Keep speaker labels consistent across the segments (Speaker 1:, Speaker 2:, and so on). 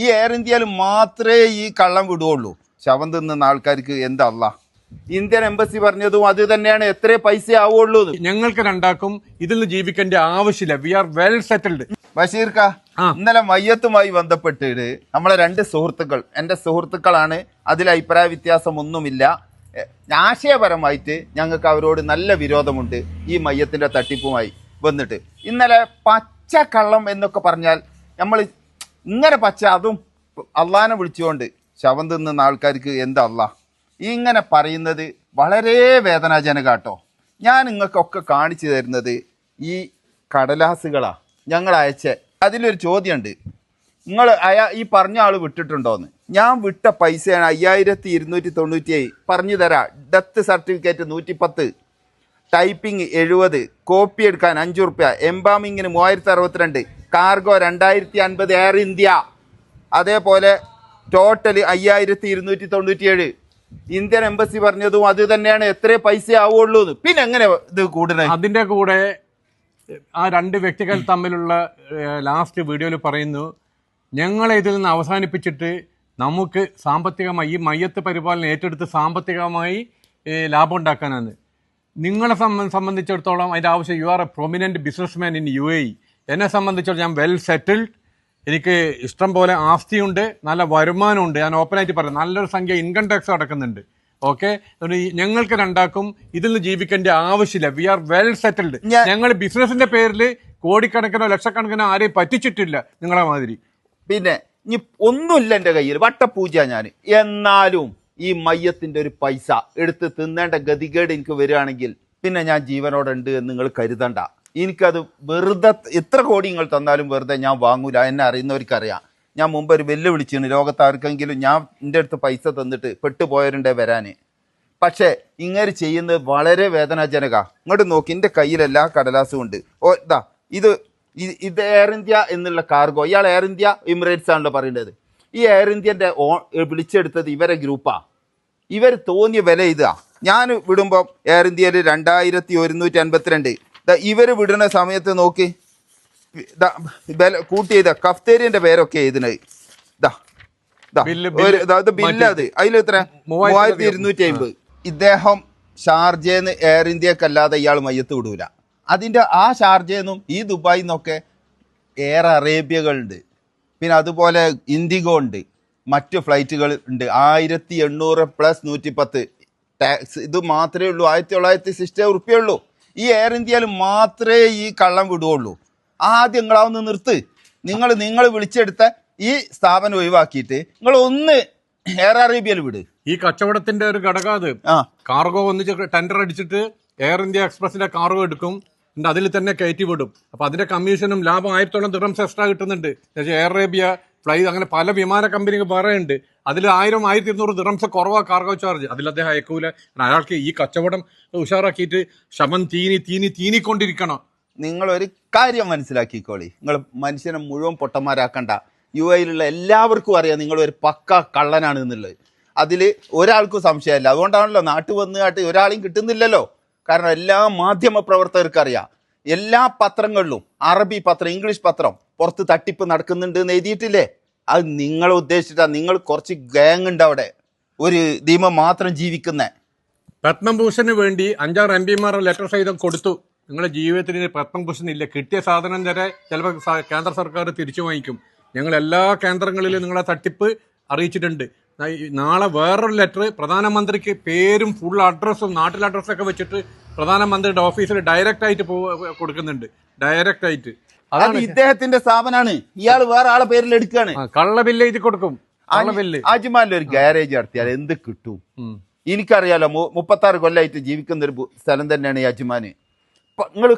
Speaker 1: ഈ എയർ ഇന്ത്യയിൽ മാത്രമേ ഈ കള്ളം വിടുകയുള്ളൂ. ശവം തിന്നുന്ന ആൾക്കാർക്ക് എന്തല്ല. ഇന്ത്യൻ എംബസി പറഞ്ഞതും അത് തന്നെയാണ്. എത്ര പൈസ ആവുള്ളൂ.
Speaker 2: ഞങ്ങൾക്ക് രണ്ടാക്കും ഇതിൽ നിന്ന് ജീവിക്കേണ്ട ആവശ്യമില്ല. We are well settled.
Speaker 1: ബഷീർക്ക, ഇന്നലെ മയ്യത്തുമായി ബന്ധപ്പെട്ടിട്ട് നമ്മളെ രണ്ട് സുഹൃത്തുക്കൾ, എൻ്റെ സുഹൃത്തുക്കളാണ്, അതിൽ അഭിപ്രായ വ്യത്യാസം ഒന്നുമില്ല. ആശയപരമായിട്ട് ഞങ്ങൾക്ക് അവരോട് നല്ല വിരോധമുണ്ട് ഈ മയ്യത്തിന്റെ തട്ടിപ്പുമായി വന്നിട്ട്. ഇന്നലെ പച്ച കള്ളം എന്നൊക്കെ പറഞ്ഞാൽ നമ്മൾ ഇങ്ങനെ പച്ച, അതും അള്ളാനെ വിളിച്ചുകൊണ്ട് ശവം തിന്നുന്ന ആൾക്കാർക്ക് എന്തല്ല ഇങ്ങനെ പറയുന്നത് വളരെ വേദനാജനകാട്ടോ. ഞാൻ നിങ്ങൾക്കൊക്കെ കാണിച്ചു തരുന്നത് ഈ കടലാസുകളാ ഞങ്ങൾ അയച്ച. അതിലൊരു ചോദ്യമുണ്ട്, നിങ്ങൾ ഈ പറഞ്ഞ ആൾ വിട്ടിട്ടുണ്ടോന്ന്. ഞാൻ വിട്ട പൈസയാണ് 5297. പറഞ്ഞു തരാം. ഡെത്ത് സർട്ടിഫിക്കറ്റ് 110, ടൈപ്പിംഗ് 70, കോപ്പി എടുക്കാൻ 5 റുപ്യ, എംബാമിങ്ങിന് 3062, കാർഗോ 2050 എയർ ഇന്ത്യ. അതേപോലെ ടോട്ടൽ 5297. ഇന്ത്യൻ എംബസി പറഞ്ഞതും അത് തന്നെയാണ്. എത്ര പൈസ ആവുള്ളൂ. പിന്നെ എങ്ങനെ ഇത് കൂടുന്നത്?
Speaker 2: അതിന്റെ കൂടെ ആ രണ്ട് വ്യക്തികൾ തമ്മിലുള്ള ലാസ്റ്റ് വീഡിയോയിൽ പറയുന്നു, ഞങ്ങളെ ഇതിൽ നിന്ന് അവസാനിപ്പിച്ചിട്ട് നമുക്ക് സാമ്പത്തികമായി ഈ മയ്യത്ത് പരിപാലനം ഏറ്റെടുത്ത് സാമ്പത്തികമായി ലാഭം ഉണ്ടാക്കാനാണ്. നിങ്ങളെ സംബന്ധിച്ചിടത്തോളം അതിൻ്റെ ആവശ്യം, you are A prominent businessman in UAE. എന്നെ സംബന്ധിച്ചിടത്തോളം ഞാൻ വെൽ സെറ്റിൽഡ്. എനിക്ക് ഇഷ്ടം പോലെ ആസ്തിയുണ്ട്, നല്ല വരുമാനമുണ്ട്. ഞാൻ ഓപ്പണായിട്ട് പറയാം, നല്ലൊരു സംഖ്യ ഇൻകം ടാക്സ് അടക്കുന്നുണ്ട്. ഓക്കെ, ഞങ്ങൾക്ക് രണ്ടാക്കും ഇതിൽ നിന്ന് ജീവിക്കേണ്ട ആവശ്യമില്ല. We are well settled. ഞങ്ങൾ ബിസിനസിന്റെ പേരിൽ കോടിക്കണക്കിനോ ലക്ഷക്കണക്കിനോ ആരെയും പറ്റിച്ചിട്ടില്ല നിങ്ങളെ മാതിരി.
Speaker 1: പിന്നെ ഇനി ഒന്നുമില്ല എൻ്റെ കയ്യിൽ, വട്ടപ്പൂജ ഞാൻ. എന്നാലും ഈ മയ്യത്തിന്റെ ഒരു പൈസ എടുത്ത് തിന്നേണ്ട ഗതികേട് എനിക്ക് വരികയാണെങ്കിൽ പിന്നെ ഞാൻ ജീവനോടെ ഉണ്ട് എന്ന് നിങ്ങൾ കരുതണ്ട. എനിക്കത് വെറുതെ എത്ര കോടി നിങ്ങൾ തന്നാലും വെറുതെ ഞാൻ വാങ്ങൂല. എന്നെ അറിയുന്നവർക്കറിയാം. ഞാൻ മുമ്പ് ഒരു വെല്ലുവിളിച്ചിരുന്നു, ലോകത്താർക്കെങ്കിലും ഞാൻ എൻ്റെ അടുത്ത് പൈസ തന്നിട്ട് പെട്ടുപോയവരുണ്ടേ വരാൻ. പക്ഷേ ഇങ്ങനെ ചെയ്യുന്നത് വളരെ വേദനാജനക. ഇങ്ങോട്ട് നോക്കി, എൻ്റെ കയ്യിലെല്ലാ കടലാസും ഉണ്ട്. ഓ ഇതാ, ഇത് എയർ ഇന്ത്യ എന്നുള്ള കാർഗോ. ഇയാൾ എയർ ഇന്ത്യ എമിറേറ്റ്സ് ആണല്ലോ പറയേണ്ടത്. ഈ എയർ ഇന്ത്യൻ്റെ വിളിച്ചെടുത്തത് ഇവരെ ഗ്രൂപ്പാ. ഇവർ തോന്നിയ വില ഇതാ. ഞാൻ വിടുമ്പോൾ എയർ ഇന്ത്യയിൽ 2152. ഇവർ വിടുന്ന സമയത്ത് നോക്കി കൂട്ടിയത് കഫ്തേരിയന്റെ പേരൊക്കെ എഴുതുന്നത്. ബില്ല് അത് അതിൽ എത്ര 3250. ഇദ്ദേഹം ഷാർജന്ന് എയർ ഇന്ത്യക്കല്ലാതെ ഇയാൾ മയ്യത്ത് വിടൂല. അതിന്റെ ആ ഷാർജന്നും ഈ ദുബായിൽ നിന്നൊക്കെ എയർ അറേബ്യകളുണ്ട്, പിന്നെ അതുപോലെ ഇൻഡിഗോ ഉണ്ട്, മറ്റു ഫ്ലൈറ്റുകൾ ഉണ്ട്. 1800 പ്ലസ് 110 ടാക്സ്. ഇത് മാത്രമേ ഉള്ളൂ. 1960 റുപ്യ ഉള്ളൂ. ഈ എയർ ഇന്ത്യയിൽ മാത്രമേ ഈ കള്ളം വിടുകയുള്ളൂ. ആദ്യം നിങ്ങളാവുന്ന നിർത്ത്. നിങ്ങൾ വിളിച്ചെടുത്ത ഈ സ്ഥാപനം ഒഴിവാക്കിയിട്ട് നിങ്ങൾ ഒന്ന് എയർ അറേബ്യയിൽ വിട്.
Speaker 2: ഈ കച്ചവടത്തിന്റെ ഒരു ഘടകം അത്. കാർഗോ ഒന്നിച്ച് ടെൻഡർ അടിച്ചിട്ട് എയർ ഇന്ത്യ എക്സ്പ്രസിന്റെ കാർഗോ എടുക്കും, അതിൽ തന്നെ കയറ്റി വിടും. അപ്പൊ അതിന്റെ കമ്മീഷനും ലാഭം 1000 ദിർഹംസ് എക്സ്ട്രാ കിട്ടുന്നുണ്ട്. എയർ അറേബ്യ, ഫ്ലൈ, അങ്ങനെ പല വിമാന കമ്പനികൾ വേറെ ഉണ്ട്. അതിൽ 1000-1200 ദിർഹംസ് കുറവാ കാർഗോ ചാർജ്. അതിൽ അദ്ദേഹം അയക്കൂല. അയാൾക്ക് ഈ കച്ചവടം ഉഷാറാക്കിയിട്ട് ശവം തീനിക്കൊണ്ടിരിക്കണം.
Speaker 1: നിങ്ങളൊരു കാര്യം മനസ്സിലാക്കിക്കോളി, നിങ്ങൾ മനുഷ്യനെ മുഴുവൻ പൊട്ടന്മാരാക്കണ്ട. UAEയിലുള്ള എല്ലാവർക്കും അറിയാം നിങ്ങളൊരു പക്ക കള്ളനാണ് എന്നുള്ളത്. അതിൽ ഒരാൾക്കും സംശയമില്ല. അതുകൊണ്ടാണല്ലോ നാട്ടിൽ വന്ന് ഒരാളെയും കിട്ടുന്നില്ലല്ലോ. കാരണം എല്ലാ മാധ്യമ പ്രവർത്തകർക്കും അറിയാം. എല്ലാ പത്രങ്ങളിലും, അറബി പത്രം, ഇംഗ്ലീഷ് പത്രം, പുറത്ത് തട്ടിപ്പ് നടക്കുന്നുണ്ട് എന്ന് എഴുതിയിട്ടില്ലേ? അത് നിങ്ങളെ ഉദ്ദേശിച്ചിട്ടാ. നിങ്ങൾ കുറച്ച് ഗ്യാങ് ഉണ്ട് അവിടെ, ഒരു ദീമം മാത്രം ജീവിക്കുന്ന.
Speaker 2: പത്മഭൂഷന് വേണ്ടി 5-6 MP ലെറ്റർ സഹിതം കൊടുത്തു. നിങ്ങളുടെ ജീവിതത്തിന് പത്മഭൂഷൺ ഇല്ല. കിട്ടിയ സാധനം വരെ ചിലപ്പോൾ കേന്ദ്ര സർക്കാർ തിരിച്ചു വാങ്ങിക്കും. ഞങ്ങൾ എല്ലാ കേന്ദ്രങ്ങളിലും നിങ്ങളെ തട്ടിപ്പ് അറിയിച്ചിട്ടുണ്ട്. നാളെ വേറൊരു ലെറ്റർ പ്രധാനമന്ത്രിക്ക് പേരും ഫുൾ അഡ്രസ്സും നാട്ടിലെ അഡ്രസ്സൊക്കെ വെച്ചിട്ട് പ്രധാനമന്ത്രിയുടെ ഓഫീസിൽ ഡയറക്റ്റ് ആയിട്ട് കൊടുക്കുന്നുണ്ട്. ഡയറക്റ്റ് ആയിട്ട്.
Speaker 1: അത് ഇദ്ദേഹത്തിന്റെ സ്ഥാപനമാണ്. ഇയാൾ വേറെ ആളെ പേരിൽ എടുക്കുകയാണ്.
Speaker 2: കള്ള ബില്ല് എഴുതി കൊടുക്കും.
Speaker 1: അജ്മാനിൽ ഒരു ഗാരേജ് നടത്തിയാൽ എന്ത് കിട്ടും? എനിക്കറിയാലോ, 36 കൊല്ലമായിട്ട് ജീവിക്കുന്ന ഒരു സ്ഥലം തന്നെയാണ് ഈ അജ്മാന്. നിങ്ങൾ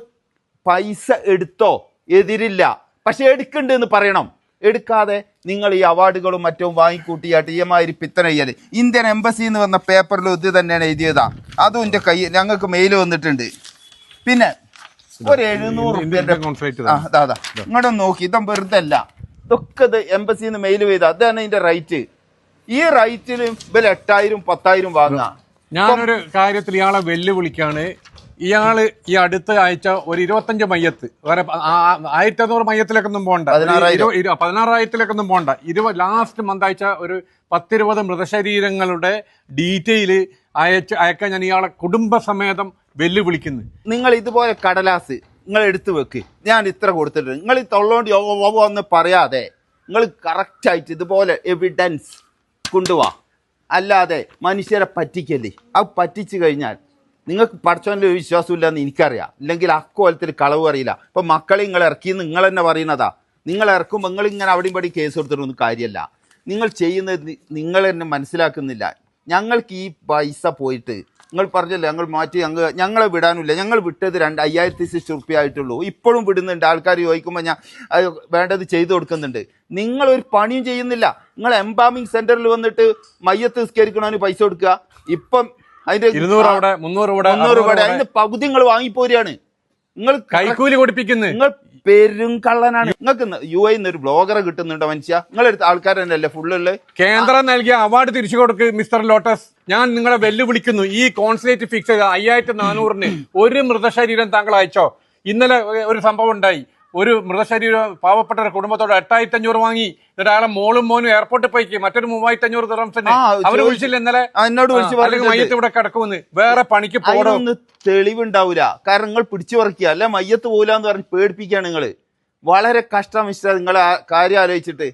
Speaker 1: പൈസ എടുത്തോ, എതിരില്ല. പക്ഷെ എടുക്കണ്ട് എന്ന് പറയണം. എടുക്കാതെ നിങ്ങൾ ഈ അവാർഡുകളും മറ്റും വാങ്ങിക്കൂട്ടിയായിട്ട് ഈമാതിരി പിത്തനെയ്യല്. ഇന്ത്യൻ എംബസി എന്ന് വന്ന പേപ്പറിൽ ഇത് തന്നെയാണ് എഴുതിയതാ. അതും എൻ്റെ കയ്യിൽ ഞങ്ങൾക്ക് മെയിൽ വന്നിട്ടുണ്ട്. പിന്നെ ഒരു 700 അതാ ഇങ്ങോട്ട് നോക്കി. ഇതും വെറുതെ അല്ല, ഇതൊക്കെ ഇത് എംബസിന്ന് മെയിൽ ചെയ്ത അതാണ് ഇതിന്റെ റൈറ്റ്. ഈ റൈറ്റിൽ ഇവർ 8000-10,000 വാങ്ങാം.
Speaker 2: ഞാനൊരു കാര്യത്തിൽ ഇയാളെ വെല്ലുവിളിക്കാണ്. ഇയാള് ഈ അടുത്ത ആഴ്ച ഒരു 25 മയ്യത്ത് വേറെ 1500 മയ്യത്തിലേക്കൊന്നും പോകണ്ട, 16,000 പോകണ്ട, ലാസ്റ്റ് മന്ത് അയച്ച ഒരു 10-20 മൃതശരീരങ്ങളുടെ ഡീറ്റെയിൽ അയക്കാൻ ഞാൻ ഇയാളെ കുടുംബസമേതം വെല്ലുവിളിക്കുന്നു.
Speaker 1: നിങ്ങൾ ഇതുപോലെ കടലാസ് നിങ്ങൾ എടുത്തു വെക്ക്, ഞാൻ ഇത്ര കൊടുത്തിട്ടുണ്ട്, നിങ്ങൾ ഈ തൊള്ളോണ്ട് ഒന്ന് പറയാതെ നിങ്ങൾ കറക്റ്റായിട്ട് ഇതുപോലെ എവിഡൻസ് കൊണ്ടുപോവാ. അല്ലാതെ മനുഷ്യരെ പറ്റിക്കല്ലേ. അത് പറ്റിച്ചു കഴിഞ്ഞാൽ നിങ്ങൾക്ക് പഠിച്ചവൻ്റെ ഒരു വിശ്വാസമില്ലെന്ന് എനിക്കറിയാം. ഇല്ലെങ്കിൽ അക്കോലത്തിൽ കളവ് അറിയില്ല. ഇപ്പം മക്കളെ നിങ്ങൾ ഇറക്കിയെന്ന് നിങ്ങൾ തന്നെ പറയുന്നതാ. നിങ്ങൾ ഇറക്കുമ്പോൾ നിങ്ങളിങ്ങനെ അവിടെയും പടി കേസ് കൊടുത്തിട്ടൊന്നും കാര്യമല്ല. നിങ്ങൾ ചെയ്യുന്നത് നിങ്ങൾ തന്നെ മനസ്സിലാക്കുന്നില്ല. ഞങ്ങൾക്ക് ഈ പൈസ പോയിട്ട് നിങ്ങൾ പറഞ്ഞല്ലോ ഞങ്ങൾ മാറ്റി ഞങ്ങളെ വിടാനില്ല. ഞങ്ങൾ വിട്ടത് 5,600 റുപ്യ ആയിട്ടുള്ളൂ. ഇപ്പോഴും വിടുന്നുണ്ട്. ആൾക്കാർ ചോദിക്കുമ്പോൾ ഞാൻ വേണ്ടത് ചെയ്തു കൊടുക്കുന്നുണ്ട്. നിങ്ങളൊരു പണിയും ചെയ്യുന്നില്ല. നിങ്ങൾ എംബാമിങ് സെന്ററിൽ വന്നിട്ട് മയ്യത്ത് നിസ്കരിക്കണതിന് പൈസ കൊടുക്കുക. ഇപ്പം അതിന്റെ
Speaker 2: 300
Speaker 1: രൂപയുടെ അതിന്റെ പകുതി നിങ്ങൾ വാങ്ങിപ്പോരാണ്. നിങ്ങൾ
Speaker 2: കൈക്കൂലി കൊടുപ്പിക്കുന്നു.
Speaker 1: നിങ്ങൾ പെരും കള്ളനാണ്. നിങ്ങൾക്ക് UAE ഒരു ബ്ലോഗറെ കിട്ടുന്നുണ്ടോ മനുഷ്യ? നിങ്ങളെടുത്ത ആൾക്കാർ തന്നെയല്ലേ ഫുള്ളുള്ളത്.
Speaker 2: കേന്ദ്രം നൽകിയ അവാർഡ് തിരിച്ചു കൊടുക്ക് മിസ്റ്റർ ലോട്ടസ്. ഞാൻ നിങ്ങളെ വെല്ലുവിളിക്കുന്നു. ഈ കോൺസുലേറ്റ് ഫിക്സ് ചെയ്ത 5,400-ന് ഒരു മൃതശരീരം താങ്കൾ അയച്ചോ? ഇന്നലെ ഒരു സംഭവം ഉണ്ടായി. ഒരു മൃതശരീരം പാവപ്പെട്ട ഒരു കുടുംബത്തോട് 8,500 വാങ്ങി. എന്നിട്ട് അയാളെ മോളും മോനും എയർപോർട്ടിൽ പോയിക്ക് മറ്റൊരു 3,500 ദിർഹംസിന് അവര് വിളിച്ചില്ല ഇന്നലെ.
Speaker 1: എന്നോട്
Speaker 2: മയ്യത്ത് ഇവിടെ കിടക്കുമെന്ന്. വേറെ പണിക്ക് പോകണമെന്ന്
Speaker 1: തെളിവുണ്ടാവൂല. കാരണം നിങ്ങൾ പിടിച്ചു പറിക്കുക അല്ലെ മയ്യത്ത് പോലാന്ന് പറഞ്ഞ് പേടിപ്പിക്കുകയാണ് നിങ്ങള്. വളരെ കഷ്ടം ഇഷ്ടം നിങ്ങളെ കാര്യം ആലോചിച്ചിട്ട്.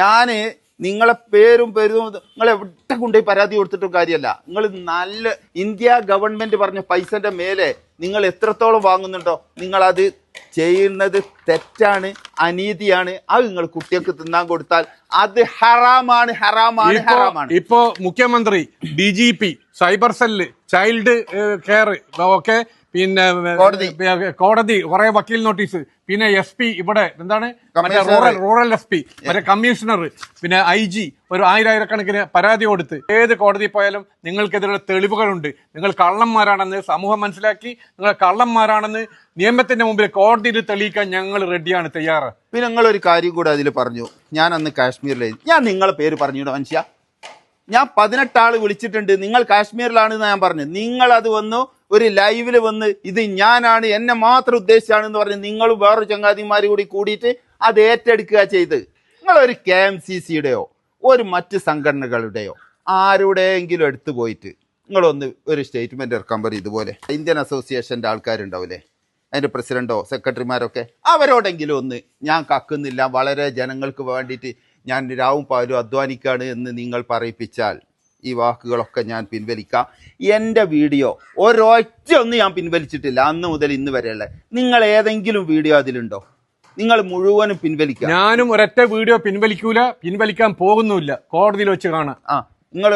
Speaker 1: ഞാന് നിങ്ങളെ പേരും നിങ്ങൾ എവിടെ കൊണ്ടുപോയി പരാതി കൊടുത്തിട്ടും കാര്യമല്ല. നിങ്ങൾ നല്ല ഇന്ത്യ ഗവൺമെന്റ് പറഞ്ഞ പൈസന്റെ മേലെ നിങ്ങൾ എത്രത്തോളം വാങ്ങുന്നുണ്ടോ നിങ്ങളത് ചെയ്യുന്നത് തെറ്റാണ്, അനീതിയാണ്. അത് നിങ്ങൾ കുട്ടികൾക്ക് തിന്നാൻ കൊടുത്താൽ അത് ഹറാമാണ്, ഹറാമാണ്, ഹറാമാണ്.
Speaker 2: ഇപ്പോ മുഖ്യമന്ത്രി, DGP, cyber cell, child care, okay, പിന്നെ കോടതി, കുറെ വക്കീൽ നോട്ടീസ്, പിന്നെ SP ഇവിടെ എന്താണ് മറ്റേ റൂറൽ SP, മറ്റേ കമ്മീഷണർ, പിന്നെ IG ഒരു 1000-കണക്കിന് പരാതി കൊടുത്ത് ഏത് കോടതി പോയാലും നിങ്ങൾക്കെതിരെ തെളിവുകളുണ്ട്. നിങ്ങൾ കള്ളന്മാരാണെന്ന് സമൂഹം മനസ്സിലാക്കി. നിങ്ങൾ കള്ളന്മാരാണെന്ന് നിയമത്തിന്റെ മുമ്പിൽ കോടതിയിൽ തെളിയിക്കാൻ ഞങ്ങൾ റെഡിയാണ്, തയ്യാറ്.
Speaker 1: പിന്നെ നിങ്ങളൊരു കാര്യം കൂടെ അതിൽ പറഞ്ഞു. ഞാൻ അന്ന് കാശ്മീരിൽ ഞാൻ നിങ്ങളെ പേര് പറഞ്ഞിടോ മനുഷ്യ. ഞാൻ 18 ആള് വിളിച്ചിട്ടുണ്ട്. നിങ്ങൾ കാശ്മീരിലാണെന്ന് ഞാൻ പറഞ്ഞു. നിങ്ങൾ അത് വന്നു ഒരു ലൈവില് വന്ന് ഇത് ഞാനാണ്, എന്നെ മാത്രം ഉദ്ദേശിച്ചാണെന്ന് പറഞ്ഞ് നിങ്ങൾ വേറൊരു ചങ്ങാതിമാർ കൂടിയിട്ട് അത് ഏറ്റെടുക്കുക ചെയ്ത്. നിങ്ങളൊരു KMCCയുടെയോ ഒരു മറ്റ് സംഘടനകളുടെയോ ആരുടെയെങ്കിലും എടുത്തു പോയിട്ട് നിങ്ങളൊന്ന് ഒരു സ്റ്റേറ്റ്മെന്റ് ഇറക്കാൻ പറയും. ഇതുപോലെ ഇന്ത്യൻ അസോസിയേഷന്റെ ആൾക്കാരുണ്ടാവില്ലേ, അതിന്റെ പ്രസിഡന്റോ സെക്രട്ടറിമാരൊക്കെ, അവരോടെങ്കിലും ഒന്ന് ഞാൻ കക്കുന്നില്ല, വളരെ ജനങ്ങൾക്ക് വേണ്ടിയിട്ട് ഞാൻ രാവും പകലും അധ്വാനിക്കാണ് എന്ന് നിങ്ങൾ പറയിപ്പിച്ചാൽ ഈ വാക്കുകളൊക്കെ ഞാൻ പിൻവലിക്കാം. എൻ്റെ വീഡിയോ ഒരൊറ്റ ഒന്നും ഞാൻ പിൻവലിച്ചിട്ടില്ല അന്ന് മുതൽ ഇന്ന് വരെയുള്ള. നിങ്ങൾ ഏതെങ്കിലും വീഡിയോ അതിലുണ്ടോ? നിങ്ങൾ മുഴുവനും പിൻവലിക്കുക.
Speaker 2: ഞാനും ഒരൊറ്റ വീഡിയോ പിൻവലിക്കാൻ പോകുന്നില്ല. കോടതിയിൽ വെച്ച് കാണാം.
Speaker 1: നിങ്ങൾ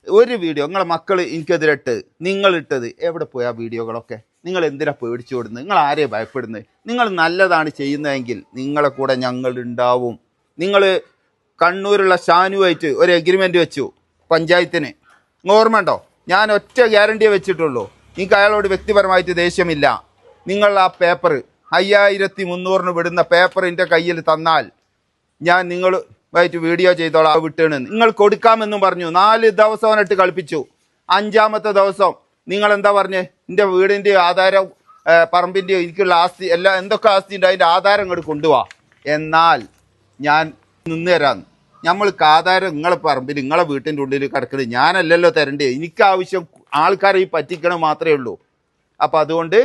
Speaker 1: ഒരു വീഡിയോ നിങ്ങളെ മക്കൾ എനിക്കെതിരിട്ട് നിങ്ങളിട്ടത് എവിടെ പോയി? ആ വീഡിയോകളൊക്കെ നിങ്ങൾ എന്തിനാ പേടിച്ചു കൊടുക്കുന്നത്? നിങ്ങൾ ആരെയാണ് ഭയപ്പെടുന്നത്? നിങ്ങൾ നല്ലതാണ് ചെയ്യുന്നതെങ്കിൽ നിങ്ങളെ കൂടെ ഞങ്ങൾ ഉണ്ടാവും. നിങ്ങൾ കണ്ണൂരുള്ള ഷാനുവായിട്ട് ഒരു എഗ്രിമെന്റ് വെച്ചു പഞ്ചായത്തിന്, ഓർമ്മ ഉണ്ടോ? ഞാൻ ഒറ്റ ഗ്യാരണ്ടിയെ വെച്ചിട്ടുള്ളൂ. നിങ്ങൾക്ക് അയാളോട് വ്യക്തിപരമായിട്ട് ദേഷ്യമില്ല. നിങ്ങൾ ആ പേപ്പർ 5,300-ന് വിടുന്ന പേപ്പർ എൻ്റെ കയ്യിൽ തന്നാൽ ഞാൻ നിങ്ങളുമായിട്ട് വീഡിയോ ചെയ്തോളാം. വിട്ടേണ് നിങ്ങൾ കൊടുക്കാമെന്നും പറഞ്ഞു. 4 ദിവസം കളിപ്പിച്ചു. 5-ാമത്തെ ദിവസം നിങ്ങൾ എന്താ പറഞ്ഞ് എൻ്റെ വീടിൻ്റെ ആധാരം, പറമ്പിൻ്റെ, എനിക്കുള്ള ആസ്തി എല്ലാം എന്തൊക്കെ ആസ്തി ഉണ്ട് അതിൻ്റെ ആധാരം ഇങ്ങോട്ട് കൊണ്ടുപോവാ. എന്നാൽ ഞാൻ നിന്ന് തരാന്ന്. നമ്മൾക്ക് ആധാരം നിങ്ങളെ പറമ്പിൽ നിങ്ങളെ വീട്ടിൻ്റെ ഉള്ളിൽ കിടക്കുന്നത് ഞാനല്ലല്ലോ തരണ്ടേ. എനിക്ക് ആവശ്യം ആൾക്കാരെ ഈ പറ്റിക്കണം മാത്രമേ ഉള്ളൂ. അപ്പം അതുകൊണ്ട്